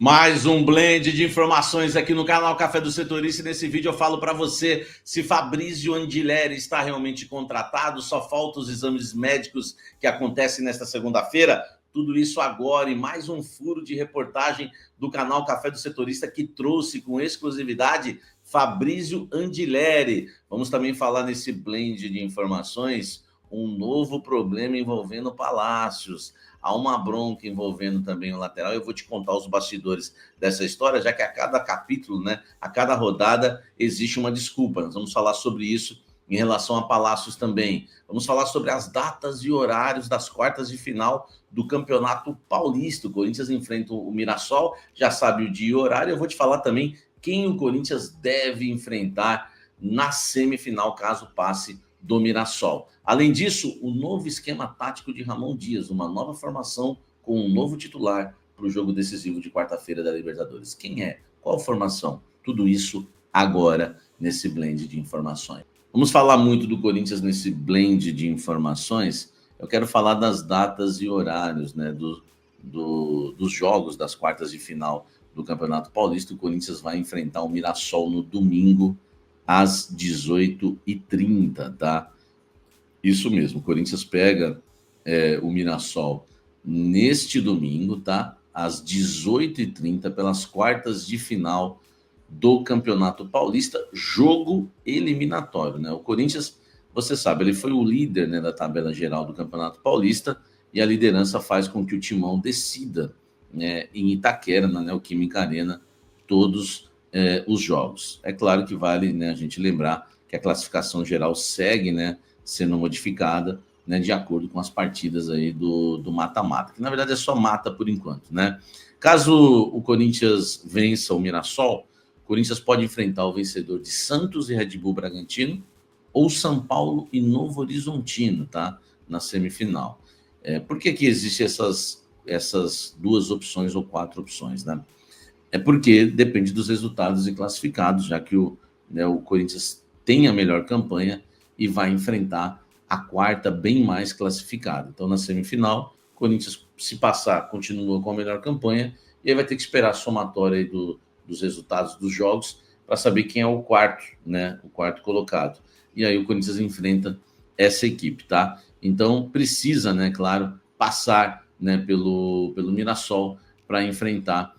Mais um blend de informações aqui no canal Café do Setorista. E nesse vídeo eu falo para você se Fabrício Andileri está realmente contratado, só faltam os exames médicos que acontecem nesta segunda-feira. Tudo isso agora e mais um furo de reportagem do canal Café do Setorista que trouxe com exclusividade Fabrício Andileri. Vamos também falar nesse blend de informações um novo problema envolvendo Palácios. Há uma bronca envolvendo também o lateral. Eu vou te contar os bastidores dessa história, já que a cada capítulo, né, a cada rodada, existe uma desculpa. Nós vamos falar sobre isso em relação a Palácios também. Vamos falar sobre as datas e horários das quartas de final do Campeonato Paulista. O Corinthians enfrenta o Mirassol, já sabe o dia e o horário. Eu vou te falar também quem o Corinthians deve enfrentar na semifinal, caso passe do Mirassol. Além disso, o novo esquema tático de Ramon Dias, uma nova formação com um novo titular para o jogo decisivo de quarta-feira da Libertadores. Quem é? Qual formação? Tudo isso agora nesse blend de informações. Vamos falar muito do Corinthians nesse blend de informações. Eu quero falar das datas e horários, né, dos jogos das quartas de final do Campeonato Paulista. O Corinthians vai enfrentar o Mirassol no domingo, às 18h30, tá? Isso mesmo, o Corinthians pega o Mirassol neste domingo, tá? Às 18h30, pelas quartas de final do Campeonato Paulista, jogo eliminatório, né? O Corinthians, você sabe, ele foi o líder, né, da tabela geral do Campeonato Paulista e a liderança faz com que o Timão decida, né, em Itaquera, na Neoquímica Arena, todos os jogos. É claro que vale, né, a gente lembrar que a classificação geral segue, né, sendo modificada, né, de acordo com as partidas aí do mata-mata, que na verdade é só mata por enquanto, né? Caso o Corinthians vença o Mirassol, o Corinthians pode enfrentar o vencedor de Santos e Red Bull Bragantino ou São Paulo e Novo Horizontino, tá? Na semifinal. Por que existem essas duas opções ou quatro opções, né? É porque depende dos resultados e classificados, já que o Corinthians tem a melhor campanha e vai enfrentar a quarta bem mais classificada. Então, na semifinal, o Corinthians, se passar, continua com a melhor campanha e aí vai ter que esperar a somatória aí dos resultados dos jogos para saber quem é o quarto, né? O quarto colocado. E aí o Corinthians enfrenta essa equipe, tá? Então, precisa, né, claro, passar, né, pelo Mirassol para enfrentar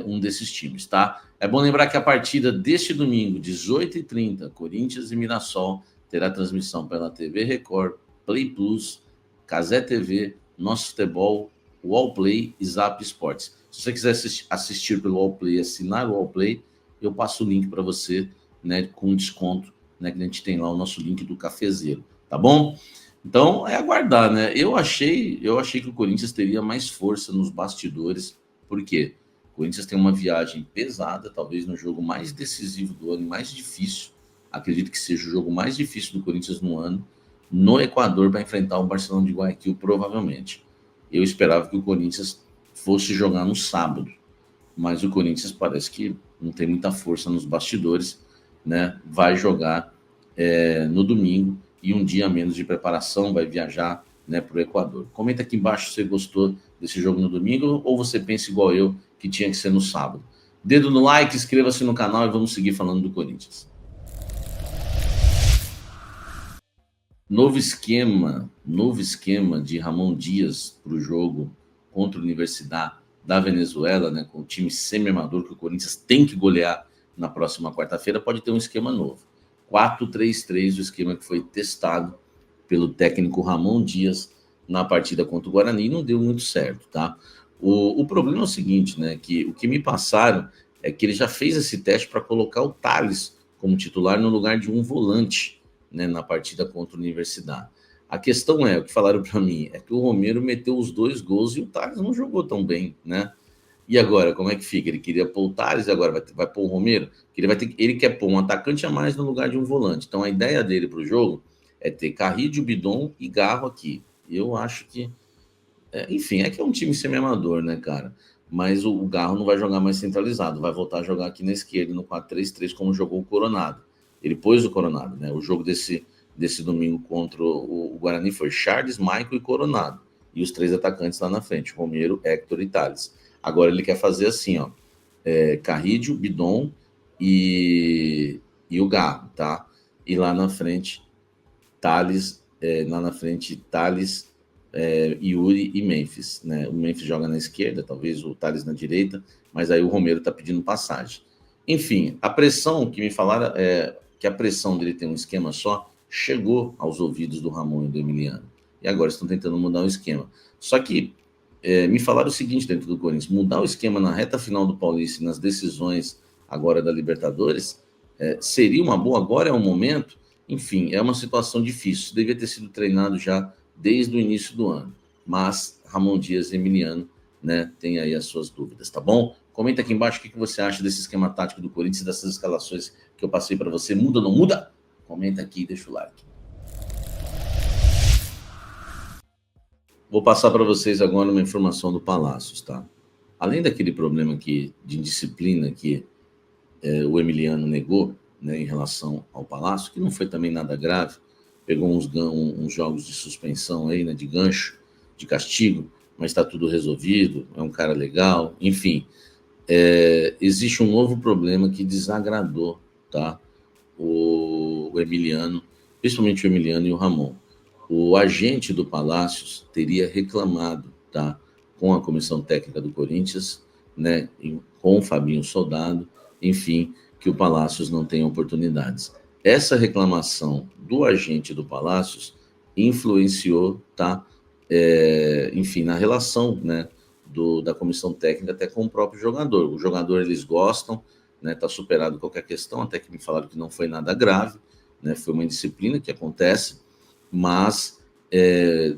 um desses times, tá? É bom lembrar que a partida deste domingo, 18h30, Corinthians e Mirassol, terá transmissão pela TV Record, Play Plus, Cazé TV, Nosso Futebol, Wallplay e Zap Sports. Se você quiser assistir pelo Wallplay, assinar o Wallplay, eu passo o link para você, né, com desconto, né, que a gente tem lá o nosso link do cafezeiro, tá bom? Então, é aguardar, né? Eu achei que o Corinthians teria mais força nos bastidores, por quê? O Corinthians tem uma viagem pesada, talvez no jogo mais decisivo do ano, mais difícil. Acredito que seja o jogo mais difícil do Corinthians no ano, no Equador, para enfrentar o Barcelona de Guayaquil, provavelmente. Eu esperava que o Corinthians fosse jogar no sábado, mas o Corinthians parece que não tem muita força nos bastidores, né? Vai jogar no domingo e um dia menos de preparação, vai viajar, né, para o Equador. Comenta aqui embaixo se você gostou desse jogo no domingo ou você pensa igual eu, que tinha que ser no sábado. Dedo no like, inscreva-se no canal e vamos seguir falando do Corinthians. Novo esquema de Ramon Dias para o jogo contra a Universidade da Venezuela, né, com o time semi-amador que o Corinthians tem que golear na próxima quarta-feira, pode ter um esquema novo. 4-3-3, o esquema que foi testado pelo técnico Ramon Dias na partida contra o Guarani, e não deu muito certo, tá? O problema é o seguinte, né, que o que me passaram é que ele já fez esse teste para colocar o Thales como titular no lugar de um volante, né, na partida contra a Universidade. A questão é, o que falaram para mim, é que o Romero meteu os 2 gols e o Thales não jogou tão bem, né? E agora, como é que fica? Ele queria pôr o Thales, agora vai pôr o Romero? Ele quer pôr um atacante a mais no lugar de um volante. Então, a ideia dele para o jogo é ter Carrillo, Bidon e Garro aqui. Eu acho que... enfim, é que é um time semi-amador, né, cara? Mas o Garro não vai jogar mais centralizado, vai voltar a jogar aqui na esquerda, no 4-3-3, como jogou o Coronado. Ele pôs o Coronado, né? O jogo desse domingo contra o Guarani foi Charles, Michael e Coronado. E os 3 atacantes lá na frente, Romero, Héctor e Thales. Agora ele quer fazer assim, ó, Carrídio, Bidon e o Garro, tá? E lá na frente, Thales, Yuri e Memphis, né? O Memphis joga na esquerda, talvez o Thales na direita, mas aí o Romero tá pedindo passagem. Enfim, a pressão que me falaram é que a pressão dele ter um esquema só chegou aos ouvidos do Ramon e do Emiliano. E agora estão tentando mudar o esquema. Só que me falaram o seguinte dentro do Corinthians: mudar o esquema na reta final do Paulista e nas decisões agora da Libertadores seria uma boa, agora é um momento. Enfim, é uma situação difícil. Devia ter sido treinado já desde o início do ano. Mas Ramon Dias e Emiliano, né, tem aí as suas dúvidas, tá bom? Comenta aqui embaixo o que você acha desse esquema tático do Corinthians e dessas escalações que eu passei para você. Muda ou não muda? Comenta aqui e deixa o like. Vou passar para vocês agora uma informação do Palácios, tá? Além daquele problema aqui de indisciplina que o Emiliano negou, né, em relação ao Palácio, que não foi também nada grave, pegou uns jogos de suspensão aí, né, de gancho, de castigo, mas está tudo resolvido, é um cara legal, enfim. Existe um novo problema que desagradou, tá, o Emiliano, principalmente o Emiliano e o Ramon. O agente do Palácios teria reclamado, tá, com a comissão técnica do Corinthians, né, com o Fabinho Soldado, enfim, que o Palácios não tem oportunidades. Essa reclamação do agente do Palácios influenciou, tá, enfim, na relação, né, da comissão técnica até com o próprio jogador. O jogador, eles gostam, né, tá superado qualquer questão, até que me falaram que não foi nada grave, né, foi uma indisciplina que acontece, mas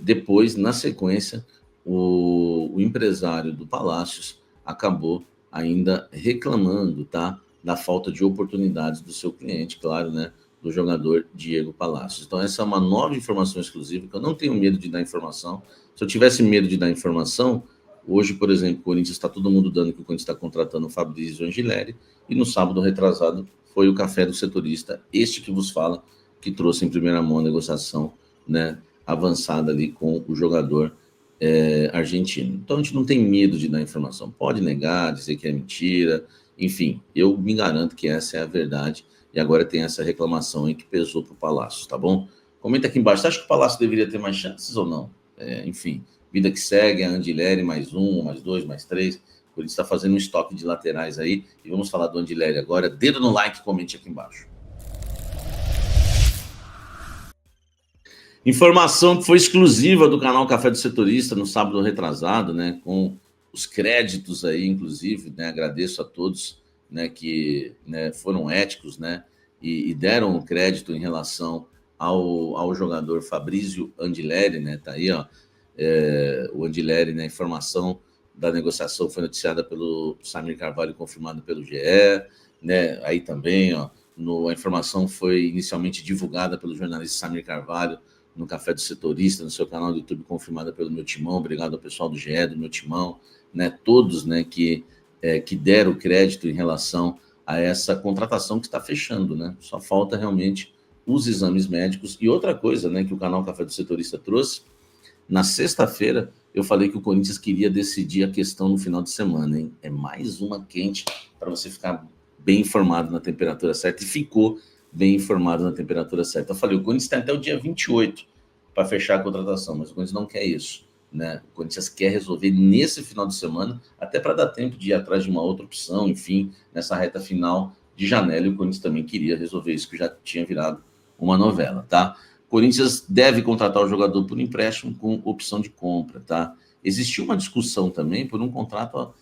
depois, na sequência, o empresário do Palácios acabou ainda reclamando, tá, da falta de oportunidades do seu cliente, claro, né, do jogador Diego Palacios. Então essa é uma nova informação exclusiva, que eu não tenho medo de dar informação. Se eu tivesse medo de dar informação, hoje, por exemplo, o Corinthians está todo mundo dando que o Corinthians está contratando o Fabrício Angileri, e no sábado retrasado foi o café do setorista, este que vos fala, que trouxe em primeira mão a negociação, né, avançada ali com o jogador argentino. Então a gente não tem medo de dar informação, pode negar, dizer que é mentira, enfim, eu me garanto que essa é a verdade, e agora tem essa reclamação aí que pesou para o Palácio, tá bom? Comenta aqui embaixo, você acha que o Palácio deveria ter mais chances ou não? Enfim, vida que segue, a Andileri mais um, mais dois, mais três, o Corinthians está fazendo um estoque de laterais aí, e vamos falar do Andileri agora. Dedo no like, comente aqui embaixo. Informação que foi exclusiva do canal Café do Setorista no sábado retrasado, né, com os créditos aí, inclusive, né, agradeço a todos, né, que, né, foram éticos, né, e deram o crédito em relação ao jogador Fabrício Andileri, né, tá aí, ó, o Andileri, né, a informação da negociação foi noticiada pelo Samir Carvalho, confirmada pelo GE, né, aí também, ó, a informação foi inicialmente divulgada pelo jornalista Samir Carvalho, no Café do Setorista, no seu canal do YouTube, confirmada pelo meu timão. Obrigado ao pessoal do GE, do meu timão, né, todos, né, que deram crédito em relação a essa contratação que está fechando, né? Só falta realmente os exames médicos. E outra coisa, né, que o canal Café do Setorista trouxe, na sexta-feira eu falei que o Corinthians queria decidir a questão no final de semana, hein? É mais uma quente para você ficar bem informado na temperatura certa, e ficou bem informado na temperatura certa. Eu falei, o Corinthians tem até o dia 28 para fechar a contratação, mas o Corinthians não quer isso, né? O Corinthians quer resolver nesse final de semana, até para dar tempo de ir atrás de uma outra opção, enfim, nessa reta final de janela, e o Corinthians também queria resolver isso, que já tinha virado uma novela, tá? O Corinthians deve contratar o jogador por empréstimo com opção de compra, tá? Existiu uma discussão também por um contrato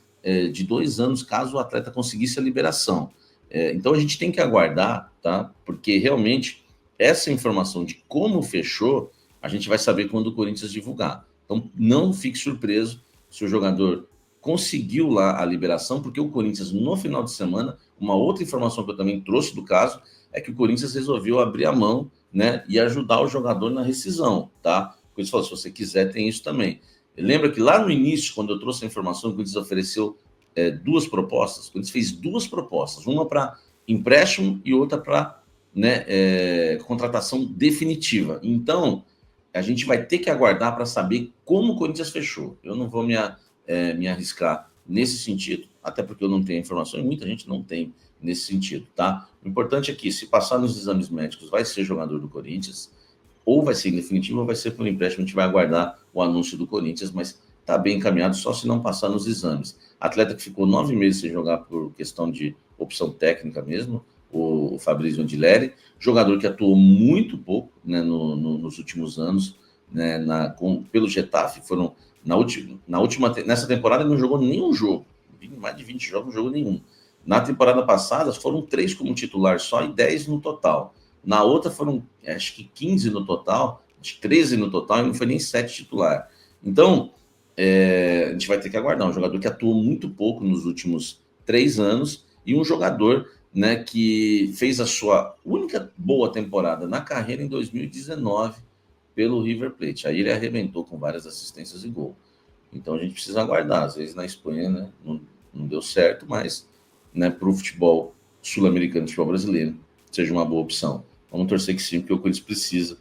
de 2 anos, caso o atleta conseguisse a liberação. Então a gente tem que aguardar, tá? Porque realmente essa informação de como fechou, a gente vai saber quando o Corinthians divulgar. Então não fique surpreso se o jogador conseguiu lá a liberação, porque o Corinthians, no final de semana, uma outra informação que eu também trouxe do caso, é que o Corinthians resolveu abrir a mão, né, e ajudar o jogador na rescisão, tá? O Corinthians falou, se você quiser, tem isso também. Lembra que lá no início, quando eu trouxe a informação, o Corinthians ofereceu 2 propostas, o Corinthians fez 2 propostas, uma para empréstimo e outra para, né, contratação definitiva. Então, a gente vai ter que aguardar para saber como o Corinthians fechou. Eu não vou me arriscar nesse sentido, até porque eu não tenho informação e muita gente não tem nesse sentido, tá? O importante é que, se passar nos exames médicos, vai ser jogador do Corinthians, ou vai ser em definitivo ou vai ser por empréstimo. A gente vai aguardar o anúncio do Corinthians, mas está bem encaminhado, só se não passar nos exames. Atleta que ficou 9 meses sem jogar por questão de opção técnica mesmo, o Fabrício Andileri, jogador que atuou muito pouco, né, nos últimos anos, né, pelo Getafe. Nessa temporada ele não jogou nenhum jogo, mais de 20 jogos, não jogou nenhum. Na temporada passada foram 3 como titular só e 10 no total. Na outra foram, acho que 15 no total, 13 no total, e não foi nem 7 titular. Então, a gente vai ter que aguardar. Um jogador que atuou muito pouco nos últimos 3 anos e um jogador, né, que fez a sua única boa temporada na carreira em 2019 pelo River Plate. Aí ele arrebentou com várias assistências e gol. Então a gente precisa aguardar. Às vezes na Espanha, né, não deu certo, mas, né, para o futebol sul-americano, futebol brasileiro, seja uma boa opção. Vamos torcer que sim, porque o Corinthians precisa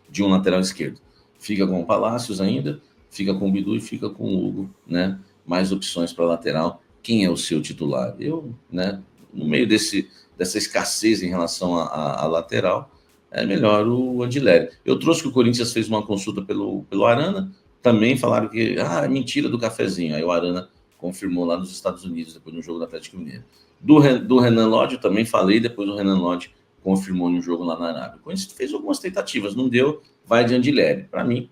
de um lateral esquerdo. Fica com o Palácios ainda, fica com o Bidu e fica com o Hugo, né? Mais opções para lateral. Quem é o seu titular? Eu, né, no meio dessa escassez em relação à lateral, é melhor o Andileri. Eu trouxe que o Corinthians fez uma consulta pelo Arana, também falaram que é mentira do cafezinho. Aí o Arana confirmou lá nos Estados Unidos, depois do jogo do Atlético Mineiro. Do Renan Lodge, eu também falei, depois o Renan Lodge confirmou no jogo lá na Arábia. O Corinthians fez algumas tentativas, não deu, vai de Andileri. Para mim,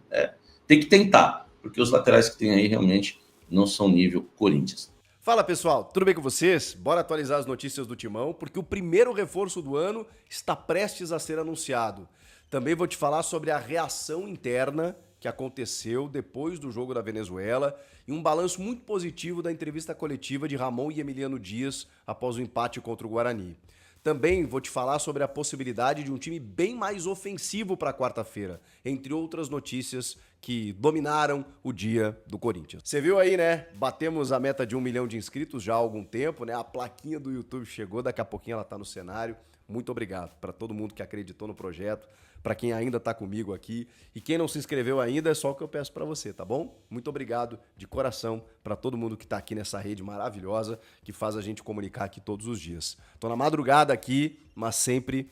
tem que tentar, porque os laterais que tem aí realmente não são nível Corinthians. Fala pessoal, tudo bem com vocês? Bora atualizar as notícias do Timão, porque o primeiro reforço do ano está prestes a ser anunciado. Também vou te falar sobre a reação interna que aconteceu depois do jogo da Venezuela e um balanço muito positivo da entrevista coletiva de Ramon e Emiliano Dias após o empate contra o Guarani. Também vou te falar sobre a possibilidade de um time bem mais ofensivo para quarta-feira, entre outras notícias que dominaram o dia do Corinthians. Você viu aí, né? Batemos a meta de 1 milhão de inscritos já há algum tempo, né? A plaquinha do YouTube chegou, daqui a pouquinho ela tá no cenário. Muito obrigado para todo mundo que acreditou no projeto, para quem ainda tá comigo aqui. E quem não se inscreveu ainda, é só o que eu peço para você, tá bom? Muito obrigado de coração para todo mundo que tá aqui nessa rede maravilhosa que faz a gente comunicar aqui todos os dias. Tô na madrugada aqui, mas sempre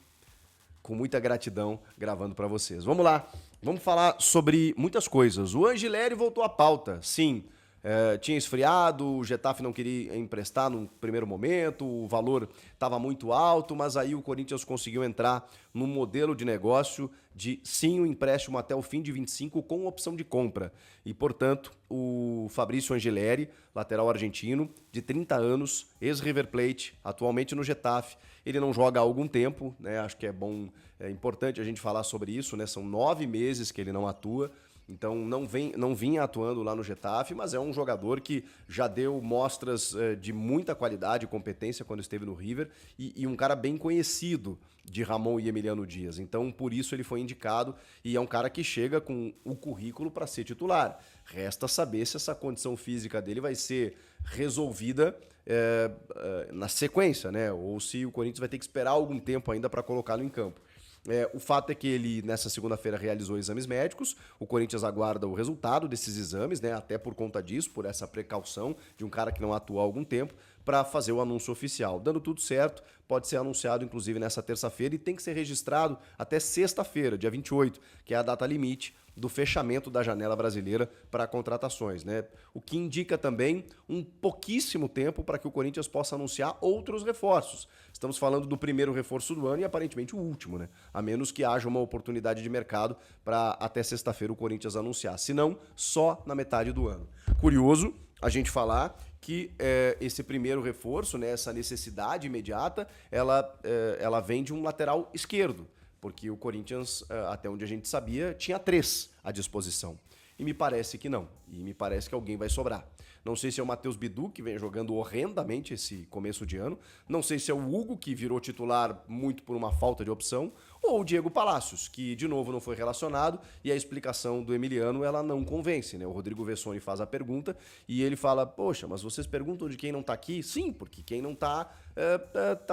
com muita gratidão gravando para vocês. Vamos lá, vamos falar sobre muitas coisas. O Angileri voltou à pauta, sim. Tinha esfriado, o Getafe não queria emprestar no primeiro momento, o valor estava muito alto, mas aí o Corinthians conseguiu entrar num modelo de negócio de sim o empréstimo até o fim de 25 com opção de compra. E, portanto, o Fabrício Angileri, lateral argentino, de 30 anos, ex-River Plate, atualmente no Getafe, ele não joga há algum tempo, né? Acho que é importante a gente falar sobre isso, né? São 9 meses que ele não atua. Então não vinha atuando lá no Getafe, mas é um jogador que já deu mostras de muita qualidade e competência quando esteve no River e um cara bem conhecido de Ramon e Emiliano Dias. Então por isso ele foi indicado e é um cara que chega com o currículo para ser titular. Resta saber se essa condição física dele vai ser resolvida na sequência, né? Ou se o Corinthians vai ter que esperar algum tempo ainda para colocá-lo em campo. O fato é que ele, nessa segunda-feira, realizou exames médicos. O Corinthians aguarda o resultado desses exames, né? Até por conta disso, por essa precaução de um cara que não atua há algum tempo, para fazer o anúncio oficial. Dando tudo certo, pode ser anunciado, inclusive, nessa terça-feira e tem que ser registrado até sexta-feira, dia 28, que é a data limite do fechamento da janela brasileira para contratações, né? O que indica também um pouquíssimo tempo para que o Corinthians possa anunciar outros reforços. Estamos falando do primeiro reforço do ano e aparentemente o último, né? A menos que haja uma oportunidade de mercado para até sexta-feira o Corinthians anunciar. Se não, só na metade do ano. Curioso a gente falar que esse primeiro reforço, né, essa necessidade imediata, ela vem de um lateral esquerdo. Porque o Corinthians, até onde a gente sabia, tinha 3 à disposição. E me parece que não. E me parece que alguém vai sobrar. Não sei se é o Matheus Bidu, que vem jogando horrendamente esse começo de ano. Não sei se é o Hugo, que virou titular muito por uma falta de opção. Ou o Diego Palácios, que de novo não foi relacionado. E a explicação do Emiliano, ela não convence, né? O Rodrigo Vessoni faz a pergunta e ele fala, poxa, mas vocês perguntam de quem não tá aqui? Sim, porque quem não tá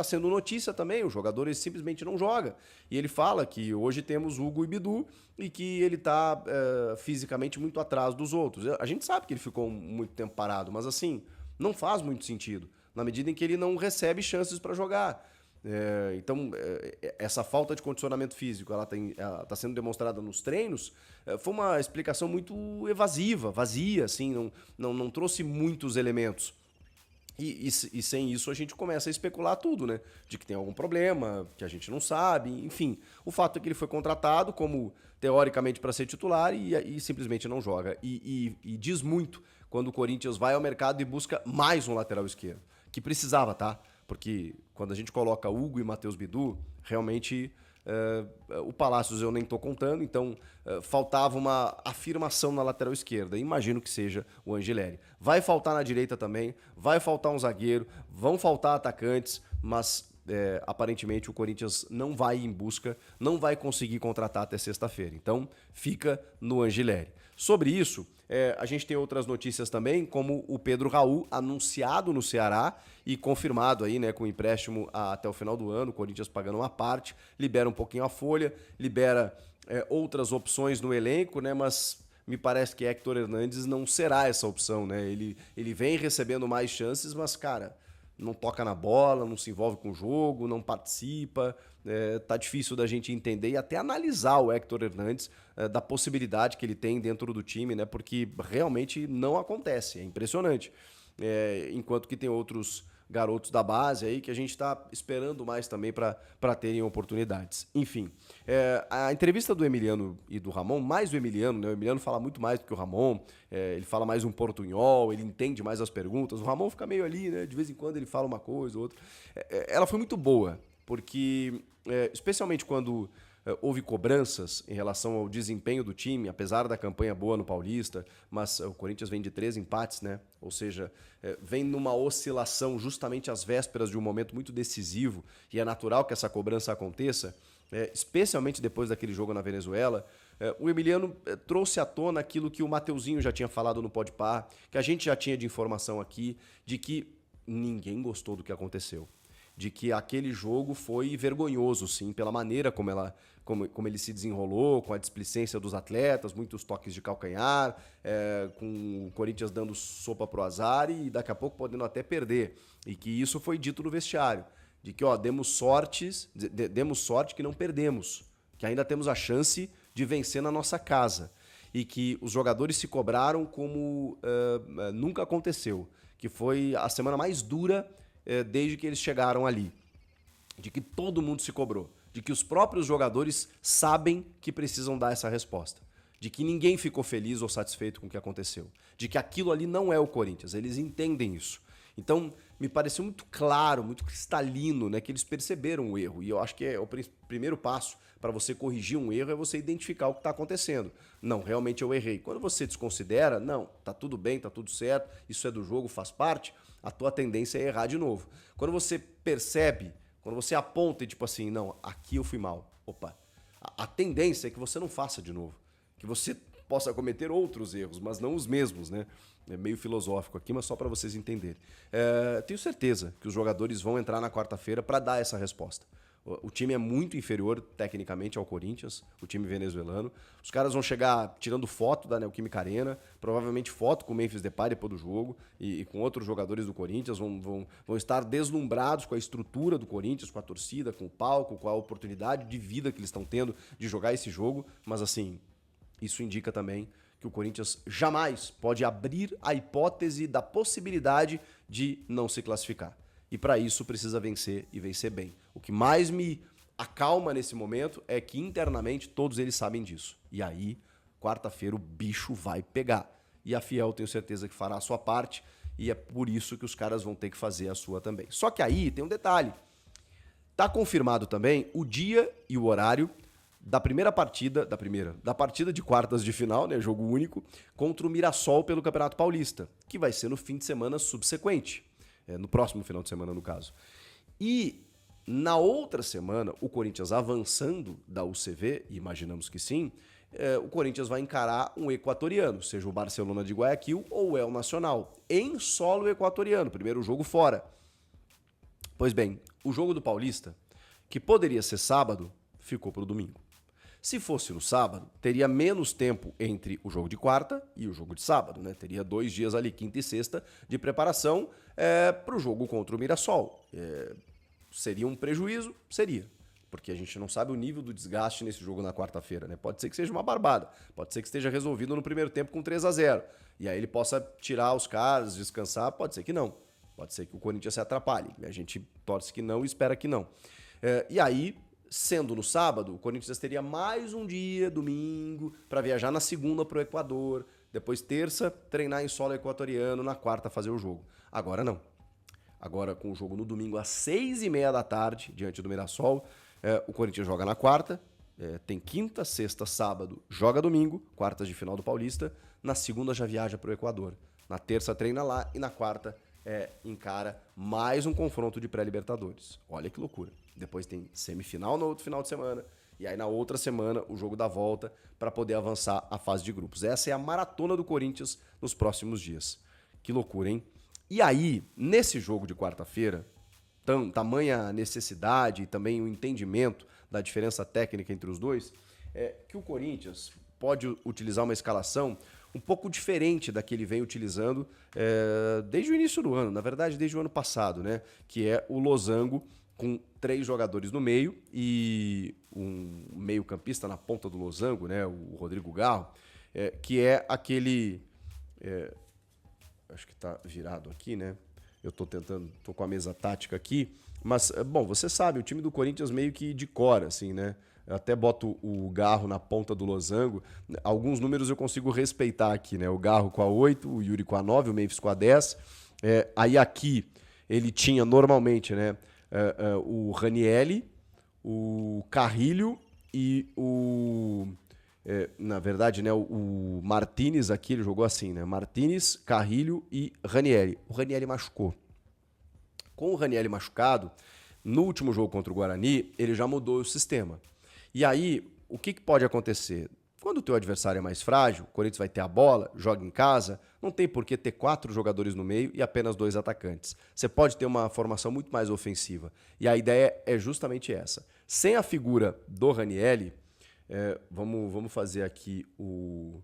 sendo notícia também. O jogador ele simplesmente não joga. E ele fala que hoje temos Hugo e Bidu e que ele tá fisicamente muito atrás dos outros. A gente sabe que ele ficou muito tempo parado, mas assim, Não faz muito sentido, na medida em que ele não recebe chances para jogar. Então, essa falta de condicionamento físico, ela está sendo demonstrada nos treinos, foi uma explicação muito evasiva, vazia, assim, não trouxe muitos elementos. E sem isso a gente começa a especular tudo, né? De que tem algum problema, que a gente não sabe, enfim. O fato é que ele foi contratado como, teoricamente, para ser titular e simplesmente não joga. E diz muito quando o Corinthians vai ao mercado e busca mais um lateral esquerdo, que precisava, tá? Porque quando a gente coloca Hugo e Matheus Bidu, realmente o Palácios eu nem estou contando, então faltava uma afirmação na lateral esquerda. Imagino que seja o Angileri. Vai faltar na direita também, vai faltar um zagueiro, vão faltar atacantes, mas aparentemente o Corinthians não vai em busca, não vai conseguir contratar até sexta-feira. Então fica no Angileri. Sobre isso, a gente tem outras notícias também, como o Pedro Raul, anunciado no Ceará e confirmado aí, né, com empréstimo até o final do ano, o Corinthians pagando uma parte, libera um pouquinho a folha, libera outras opções no elenco, né, mas me parece que Héctor Hernandes não será essa opção, né? Ele vem recebendo mais chances, mas, cara, não toca na bola, não se envolve com o jogo, não participa. Tá difícil da gente entender e até analisar o Héctor Hernandes, da possibilidade que ele tem dentro do time, né? Porque realmente não acontece, é impressionante. Enquanto que tem outros garotos da base aí que a gente está esperando mais também para terem oportunidades. Enfim, a entrevista do Emiliano e do Ramon, mais do Emiliano, né? O Emiliano fala muito mais do que o Ramon, ele fala mais um portunhol, ele entende mais as perguntas, o Ramon fica meio ali, né? De vez em quando ele fala uma coisa ou outra. Ela foi muito boa, porque especialmente quando houve cobranças em relação ao desempenho do time, apesar da campanha boa no Paulista, mas o Corinthians vem de 3 empates, né? Ou seja, vem numa oscilação justamente às vésperas de um momento muito decisivo, e é natural que essa cobrança aconteça, especialmente depois daquele jogo na Venezuela. O Emiliano trouxe à tona aquilo que o Mateuzinho já tinha falado no Podpah, que a gente já tinha de informação aqui, de que ninguém gostou do que aconteceu. De que aquele jogo foi vergonhoso, sim, pela maneira como ele se desenrolou, com a displicência dos atletas, muitos toques de calcanhar, com o Corinthians dando sopa pro azar e daqui a pouco podendo até perder. E que isso foi dito no vestiário, de que demos sorte que não perdemos, que ainda temos a chance de vencer na nossa casa. E que os jogadores se cobraram como nunca aconteceu, que foi a semana mais dura desde que eles chegaram ali, de que todo mundo se cobrou, de que os próprios jogadores sabem que precisam dar essa resposta, de que ninguém ficou feliz ou satisfeito com o que aconteceu, de que aquilo ali não é o Corinthians, eles entendem isso. Então, me pareceu muito claro, muito cristalino, né, que eles perceberam o erro, e eu acho que o primeiro passo para você corrigir um erro é você identificar o que está acontecendo. Não, realmente eu errei. Quando você desconsidera, não, tá tudo bem, tá tudo certo, isso é do jogo, faz parte, a tua tendência é errar de novo. Quando você percebe, quando você aponta e tipo assim, não, aqui eu fui mal, opa, a tendência é que você não faça de novo, que você possa cometer outros erros, mas não os mesmos, né? É meio filosófico aqui, mas só para vocês entenderem. Tenho certeza que os jogadores vão entrar na quarta-feira para dar essa resposta. O time é muito inferior tecnicamente ao Corinthians, o time venezuelano. Os caras vão chegar tirando foto da Neoquímica Arena, provavelmente foto com o Memphis Depay depois do jogo e com outros jogadores do Corinthians. Vão estar deslumbrados com a estrutura do Corinthians, com a torcida, com o palco, com a oportunidade de vida que eles estão tendo de jogar esse jogo. Mas assim, isso indica também que o Corinthians jamais pode abrir a hipótese da possibilidade de não se classificar. E para isso precisa vencer e vencer bem. O que mais me acalma nesse momento é que internamente todos eles sabem disso. E aí, quarta-feira, o bicho vai pegar. E a Fiel, tenho certeza que fará a sua parte, e é por isso que os caras vão ter que fazer a sua também. Só que aí tem um detalhe. Tá confirmado também o dia e o horário da partida de quartas de final, né, jogo único, contra o Mirassol pelo Campeonato Paulista, que vai ser no fim de semana subsequente. No próximo final de semana, no caso. E na outra semana, o Corinthians avançando da UCV, e imaginamos que sim, o Corinthians vai encarar um equatoriano, seja o Barcelona de Guayaquil ou o Nacional, em solo equatoriano, primeiro jogo fora. Pois bem, o jogo do Paulista, que poderia ser sábado, ficou para o domingo. Se fosse no sábado, teria menos tempo entre o jogo de quarta e o jogo de sábado, né? Teria 2 dias ali, quinta e sexta, de preparação para o jogo contra o Mirassol. Seria um prejuízo? Seria. Porque a gente não sabe o nível do desgaste nesse jogo na quarta-feira, né? Pode ser que seja uma barbada, pode ser que esteja resolvido no primeiro tempo com 3-0. E aí ele possa tirar os caras, descansar, pode ser que não. Pode ser que o Corinthians se atrapalhe. A gente torce que não e espera que não. E aí, sendo no sábado, o Corinthians teria mais um dia, domingo, para viajar na segunda para o Equador, depois terça, treinar em solo equatoriano, na quarta fazer o jogo. Agora não. Agora com o jogo no domingo às 6h30 da tarde, diante do Mirassol, o Corinthians joga na quarta, tem quinta, sexta, sábado, joga domingo, quartas de final do Paulista, na segunda já viaja para o Equador, na terça treina lá e na quarta encara mais um confronto de pré-libertadores. Olha que loucura. Depois tem semifinal no outro final de semana e aí na outra semana o jogo da volta para poder avançar a fase de grupos. Essa é a maratona do Corinthians nos próximos dias. Que loucura, hein? E aí, nesse jogo de quarta-feira, tamanha necessidade e também o entendimento da diferença técnica entre os dois, que o Corinthians pode utilizar uma escalação um pouco diferente da que ele vem utilizando desde o início do ano, na verdade desde o ano passado, né? Que é o losango com 3 jogadores no meio e um meio-campista na ponta do losango, né? O Rodrigo Garro, que é aquele... acho que tá virado aqui, né? Eu tô com a mesa tática aqui, mas, bom, você sabe, o time do Corinthians meio que decora, assim, né? Eu até boto o Garro na ponta do losango. Alguns números eu consigo respeitar aqui, né? O Garro com a 8, o Yuri com a 9, o Memphis com a 10. Aí aqui ele tinha normalmente, né? O Ranielli, o Carrilho e o... na verdade, né, o Martínez aqui, ele jogou assim, né? Martínez, Carrilho e Ranielli. O Ranielli machucou. Com o Ranielli machucado, no último jogo contra o Guarani, ele já mudou o sistema. E aí, o que pode acontecer? Quando o teu adversário é mais frágil, o Corinthians vai ter a bola, joga em casa, não tem por que ter 4 jogadores no meio e apenas 2 atacantes. Você pode ter uma formação muito mais ofensiva. E a ideia é justamente essa. Sem a figura do Ranielli, vamos fazer aqui o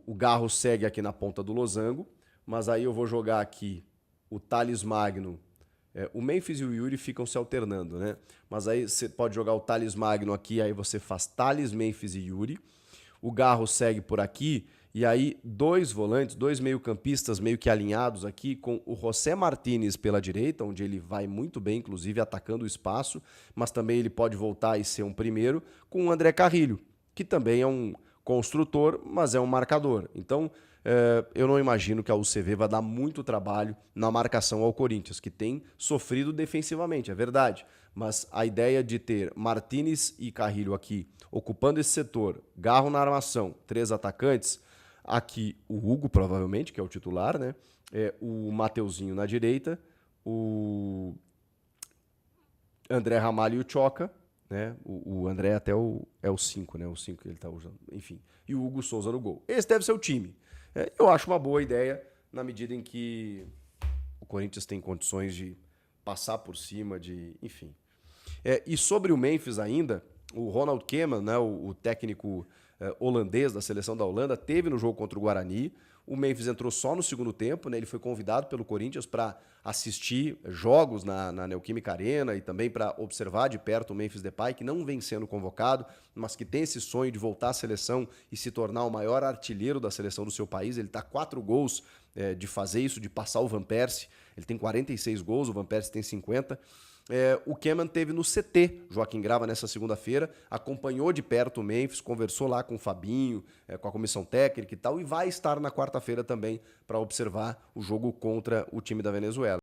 Garro segue aqui na ponta do losango, mas aí eu vou jogar aqui o Thales Magno. O Memphis e o Yuri ficam se alternando, né? Mas aí você pode jogar o Thales Magno aqui, aí você faz Thales, Memphis e Yuri. O Garro segue por aqui, e aí 2 volantes, 2 meio-campistas meio que alinhados aqui, com o José Martínez pela direita, onde ele vai muito bem, inclusive atacando o espaço, mas também ele pode voltar e ser um primeiro, com o André Carrilho, que também é um construtor, mas é um marcador. Então, eu não imagino que a UCV vai dar muito trabalho na marcação ao Corinthians, que tem sofrido defensivamente, é verdade. Mas a ideia de ter Martínez e Carrilho aqui ocupando esse setor, Garro na armação, 3 atacantes, aqui o Hugo provavelmente, que é o titular, né? O Mateuzinho na direita, o André Ramalho e o Choca, né? O André até é o 5, né? O 5 que ele tá usando, enfim. E o Hugo Souza no gol. Esse deve ser o time. Eu acho uma boa ideia, na medida em que o Corinthians tem condições de passar por cima, enfim. E sobre o Memphis ainda, o Ronald Koeman, né, o técnico holandês da seleção da Holanda, teve no jogo contra o Guarani. O Memphis entrou só no segundo tempo, né? Ele foi convidado pelo Corinthians para assistir jogos na Neoquímica Arena e também para observar de perto o Memphis Depay, que não vem sendo convocado, mas que tem esse sonho de voltar à seleção e se tornar o maior artilheiro da seleção do seu país. Ele está 4 gols de fazer isso, de passar o Van Persie. Ele tem 46 gols, o Van Persie tem 50. O Koeman teve no CT, Joaquim Grava, nessa segunda-feira, acompanhou de perto o Memphis, conversou lá com o Fabinho, com a comissão técnica e tal, e vai estar na quarta-feira também para observar o jogo contra o time da Venezuela.